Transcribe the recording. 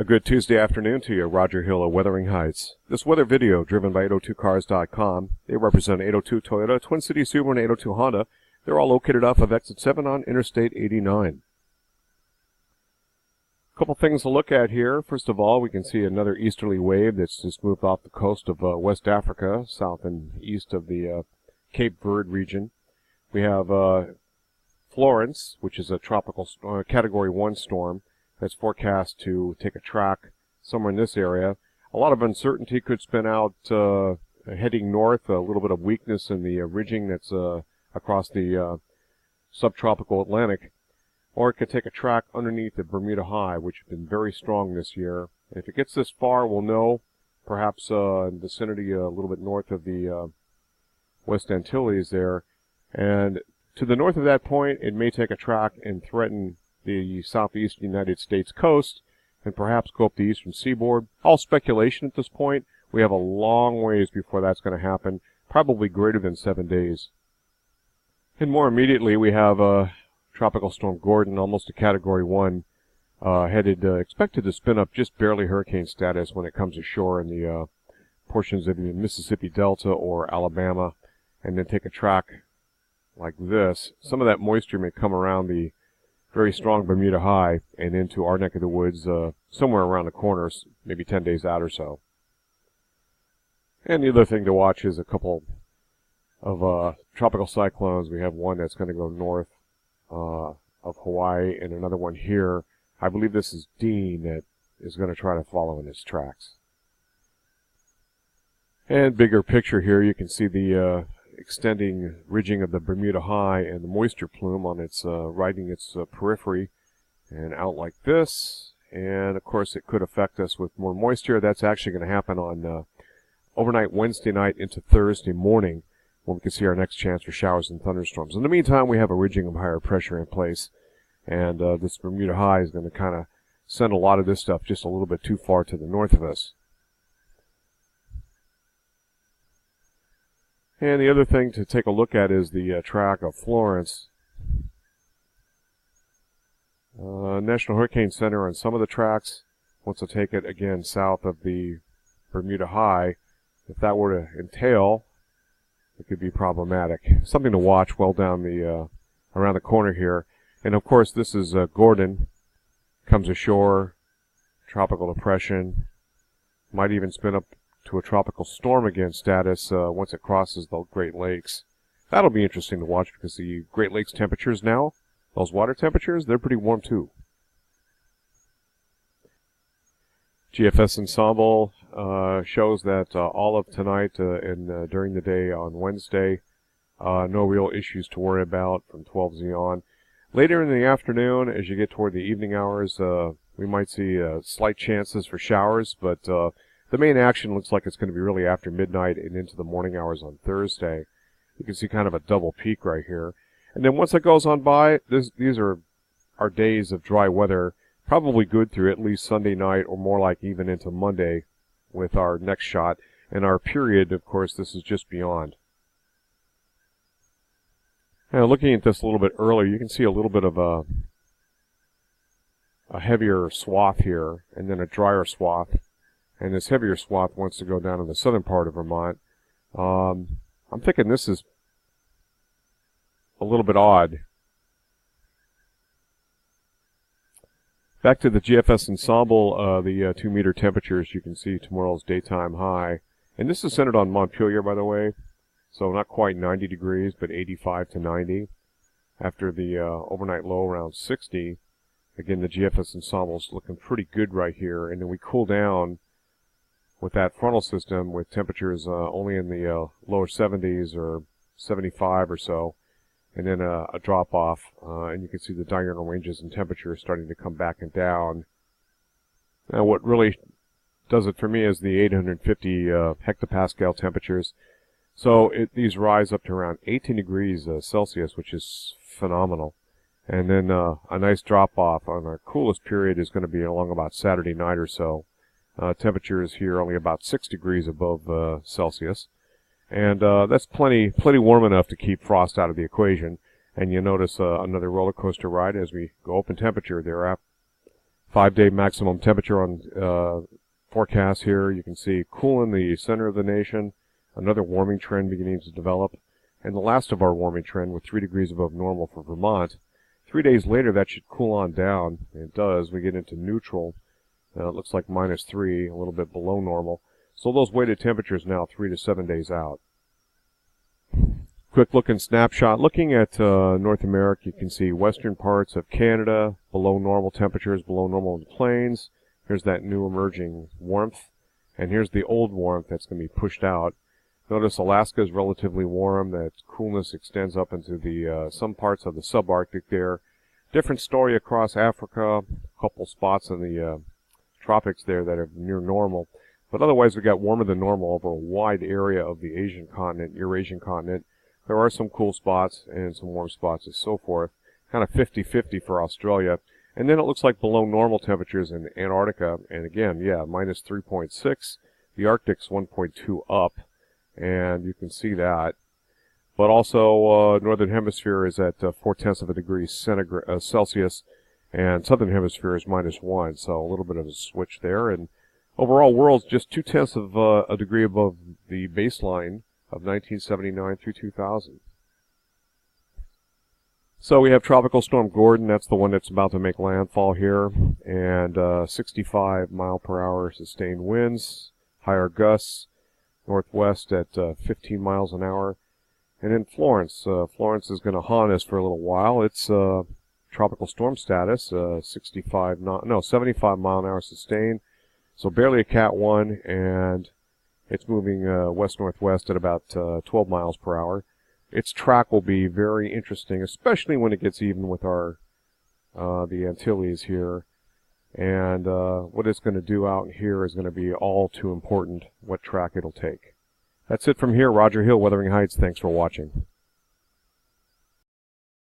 A good Tuesday afternoon to you, Roger Hill of Wuthering Heights. This weather video, driven by 802cars.com. They represent 802 Toyota, Twin Cities Subaru, and 802 Honda. They're all located off of Exit 7 on Interstate 89. A couple things to look at here. First of all, we can see another easterly wave that's just moved off the coast of West Africa, south and east of the Cape Verde region. We have Florence, which is a tropical Category 1 storm. That's forecast to take a track somewhere in this area. A lot of uncertainty could spin out heading north, a little bit of weakness in the ridging that's across the subtropical Atlantic, or it could take a track underneath the Bermuda High, which has been very strong this year. And if it gets this far, we'll know, perhaps in the vicinity a little bit north of the West Antilles there. And to the north of that point, it may take a track and threaten the southeast United States coast, and perhaps go up the eastern seaboard. All speculation at this point. We have a long ways before that's going to happen, probably greater than 7 days. And more immediately, we have Tropical Storm Gordon, almost a Category 1, expected to spin up just barely hurricane status when it comes ashore in the portions of the Mississippi Delta or Alabama, and then take a track like this. Some of that moisture may come around the very strong Bermuda High and into our neck of the woods somewhere around the corners, maybe 10 days out or so. And the other thing to watch is a couple of tropical cyclones. We have one that's going to go north of Hawaii and another one here. I believe this is Dean that is going to try to follow in its tracks. And bigger picture here, you can see the extending ridging of the Bermuda High and the moisture plume on its riding its periphery and out like this. And of course it could affect us with more moisture. That's actually going to happen on overnight Wednesday night into Thursday morning, when we can see our next chance for showers and thunderstorms. In the meantime, we have a ridging of higher pressure in place, and this Bermuda High is going to kind of send a lot of this stuff just a little bit too far to the north of us. And the other thing to take a look at is the track of Florence. National Hurricane Center on some of the tracks wants to take it again south of the Bermuda High. If that were to entail, it could be problematic. Something to watch well down the around the corner here. And of course, this is Gordon. Comes ashore, tropical depression, might even spin up to a tropical storm again status once it crosses the Great Lakes. That'll be interesting to watch because the Great Lakes temperatures now, those water temperatures, they're pretty warm too. GFS Ensemble shows that all of tonight and during the day on Wednesday, no real issues to worry about from 12Z on. Later in the afternoon, as you get toward the evening hours, we might see slight chances for showers, but the main action looks like it's going to be really after midnight and into the morning hours on Thursday. You can see kind of a double peak right here. And then once it goes on by, these are our days of dry weather, probably good through at least Sunday night or more like even into Monday with our next shot. And our period, of course, this is just beyond. Now looking at this a little bit earlier, you can see a little bit of a heavier swath here and then a drier swath. And this heavier swath wants to go down in the southern part of Vermont. I'm thinking this is a little bit odd. Back to the GFS Ensemble, the 2-meter temperatures, you can see tomorrow's daytime high. And this is centered on Montpelier, by the way. So not quite 90 degrees, but 85 to 90. After the overnight low around 60. Again, the GFS Ensemble is looking pretty good right here. And then we cool down with that frontal system with temperatures only in the lower 70s or 75 or so, and then a drop off, and you can see the diurnal ranges in temperature starting to come back and down. Now what really does it for me is the 850 hectopascal temperatures. So these rise up to around 18 degrees Celsius, which is phenomenal. And then a nice drop off on our coolest period is going to be along about Saturday night or so. Temperature is here only about 6 degrees above Celsius. And that's plenty warm enough to keep frost out of the equation. And you notice another roller coaster ride as we go up in temperature. They're 5-day maximum temperature on forecast here. You can see cool in the center of the nation, another warming trend beginning to develop, and the last of our warming trend with 3 degrees above normal for Vermont. 3 days later, that should cool on down. It does. We get into neutral. It looks like -3, a little bit below normal. So those weighted temperatures now 3 to 7 days out. Quick look and snapshot. Looking at North America, you can see western parts of Canada, below normal temperatures, below normal in the plains. Here's that new emerging warmth. And here's the old warmth that's going to be pushed out. Notice Alaska is relatively warm. That coolness extends up into the some parts of the subarctic there. Different story across Africa. A couple spots in the tropics there that are near normal. But otherwise, we got warmer than normal over a wide area of the Asian continent, Eurasian continent. There are some cool spots and some warm spots and so forth. Kind of 50-50 for Australia. And then it looks like below normal temperatures in Antarctica. And again, yeah, -3.6. The Arctic's 1.2 up. And you can see that. But also, Northern Hemisphere is at 0.4 degrees Celsius. And Southern Hemisphere is -1. So a little bit of a switch there. And overall, world's just 0.2 of a degree above the baseline of 1979 through 2000. So we have Tropical Storm Gordon. That's the one that's about to make landfall here. And 65 mile per hour sustained winds, higher gusts, northwest at 15 miles an hour. And then Florence. Florence is going to haunt us for a little while. It's tropical storm status, 75 mile an hour sustained. So barely a Cat 1, and it's moving west-northwest at about 12 miles per hour. Its track will be very interesting, especially when it gets even with our the Antilles here. And what it's going to do out here is going to be all too important, what track it'll take. That's it from here. Roger Hill, Wuthering Heights. Thanks for watching.